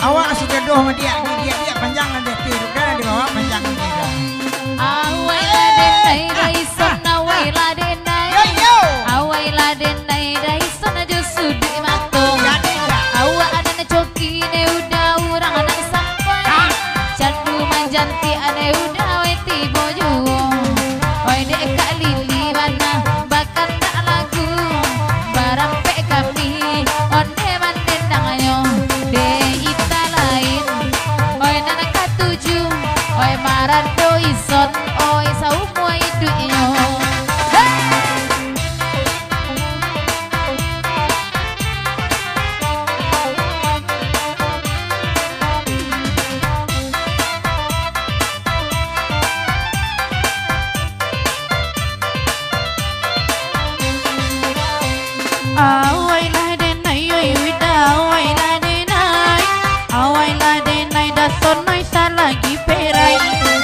Awak si jodoh sama dia panjang ada tiru kan di bawah panjang ni dah. Awai la denai dai sona awai la denai. Awai la denai dai sona jo sudi mato. Awak ada na coki ne udah urang anak sampai. Candu manjanti ane udah we tibo ju. Oi dek kak lili mana bakal tak lagu. Barampe kami onde mandendangnya. Oi marado ison, oi saumu iduinyo. Awai la denai, oi wida, awai la denai, awai la denai da sonoi salagi perai.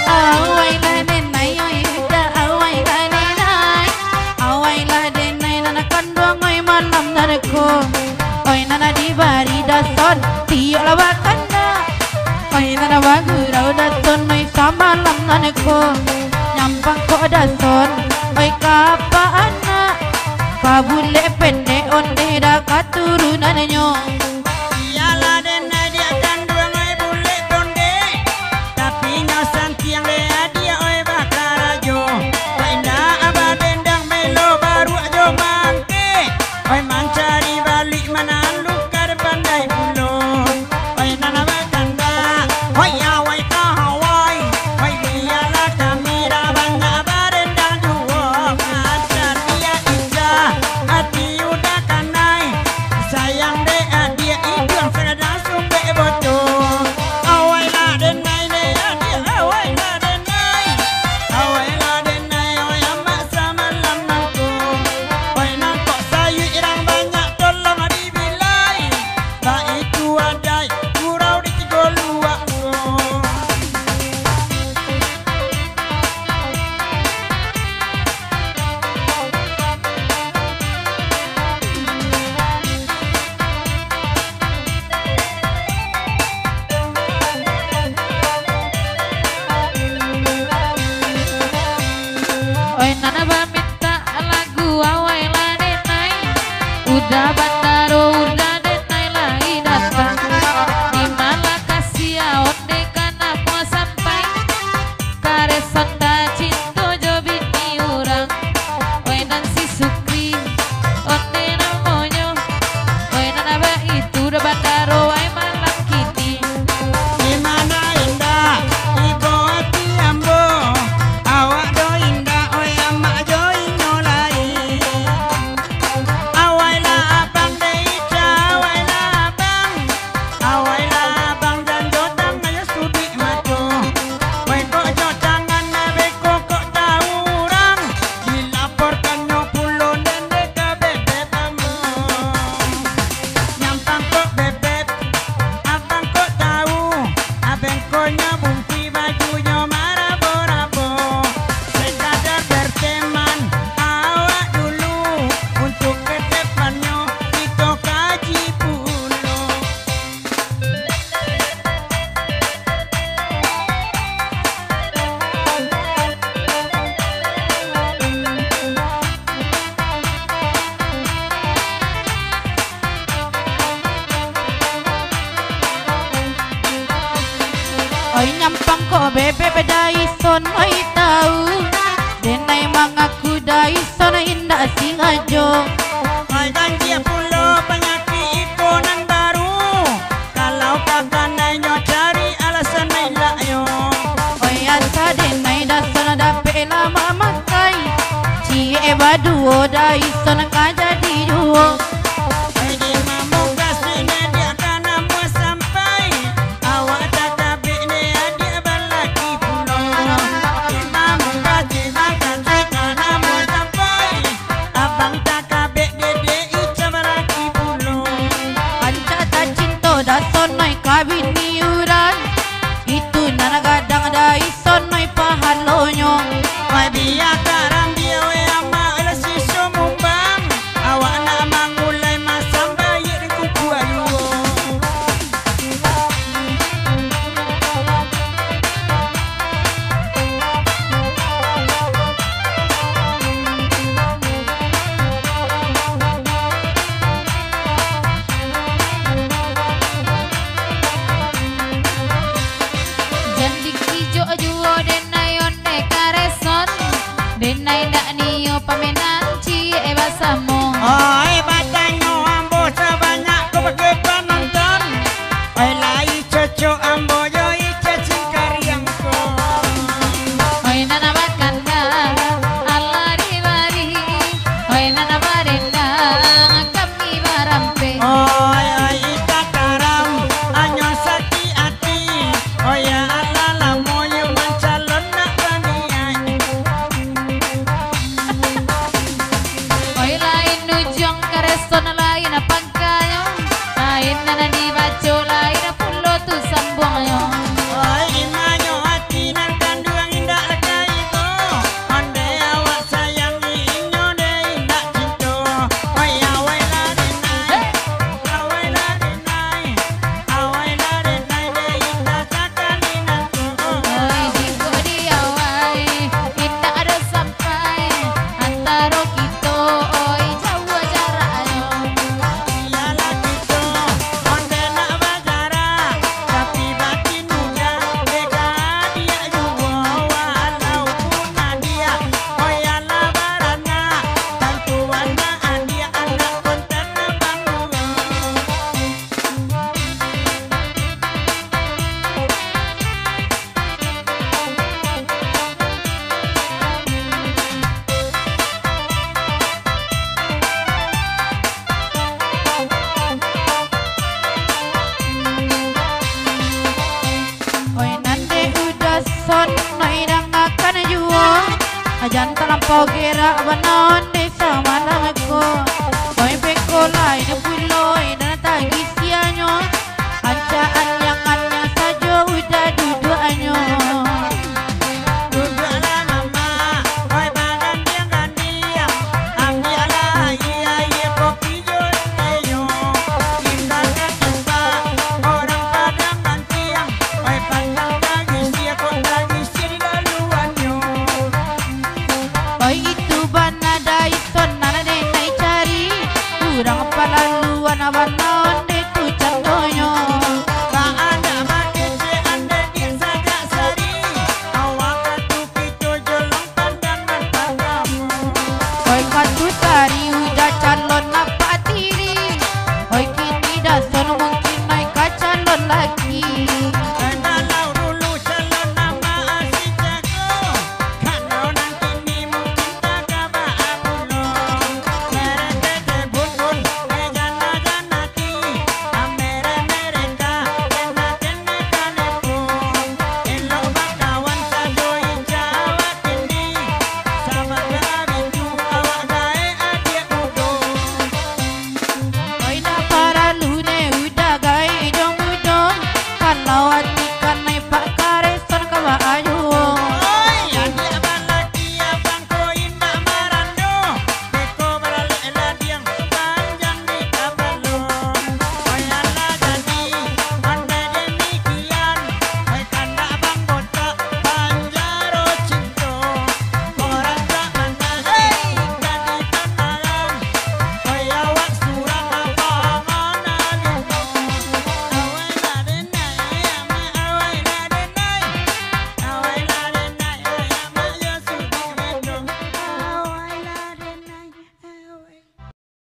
Awai la denai, oi wida, awai la denai, awai la denai nana kandung oi malam narko, oi nana di bari da son tiok lawakanda, oi nana bagurau da son oi samalam narko, nyampang ko da son, oi kapa anak, kabule pendek onde da katurunannya. Udah bandaro udah denai lagi datang di Malakasia onde kana mau sampai kare sonda cinta jo bini urang oi nan si Sukri onde namonyo oi nan aba itu udah bandaro ai malang kini Di mana indah ibu hati ambo awak do indah oi amak jo inolai. Oi nyampang ko bebe bedai son oi tahu kasih ngajo. Oi ganjil pulau penyakit ikonan baru. Kalau kakak naiknya cari alasan naik lah yo. Oi asa denai dah sana dapat lama makai. Cie baduo dah iso nak jadi duo. Oi di mamu kasih ne dia kana mau sampai. Awak tak kabik ne adik balaki pulau. Di mamu kasih makan kana mau sampai. Abang tak kabik gede icam balaki pulau. Anca tak cinta dah sonai kabin niuran. Itu nana gadang dah iso noi pahalonyo. Oi biar karang dia we ama ala siso mumbang. Awak nak mangulai masam bayi di kuku ayu. Jandik hijau juo denai onde kareson. Denai dak niyo pamenan cie basamo. Oi batanyo ambo sebanyak kau pakai penonton. Oi lai cocok ambo yo cacing kariang ko. Oi nana bakanda Allah dibari. Oi nana barenda kami barampe. Oi ita karam anyo sakit hati. Oi ya Allah lah moyo mencalon nak baniai. Oi lain nujong kareson lain pagkayo. Lain nana dibaco lain pulo tu sambung yo. Oi imanyo hati nan kandung indah lekai ko. Onde awak sayangi inyo de indah cinta. Oi awai la denai. Awai la denai. Awai la denai de indah sakali nanti. Oi jiko diawai kita ada sampai antara kita oi jauh jaraknya. Iyalah kita onde nak bazara. Tapi batin muda beka dia juga walaupun dia. Oi ala barana. Tentu anak dia anak konten bangun. Oi nande udah son noi dang akan juo. Ajan terlampau gerak banon desa malang aku. Oi beko lain puloi dan tagi sianyo. Ancaan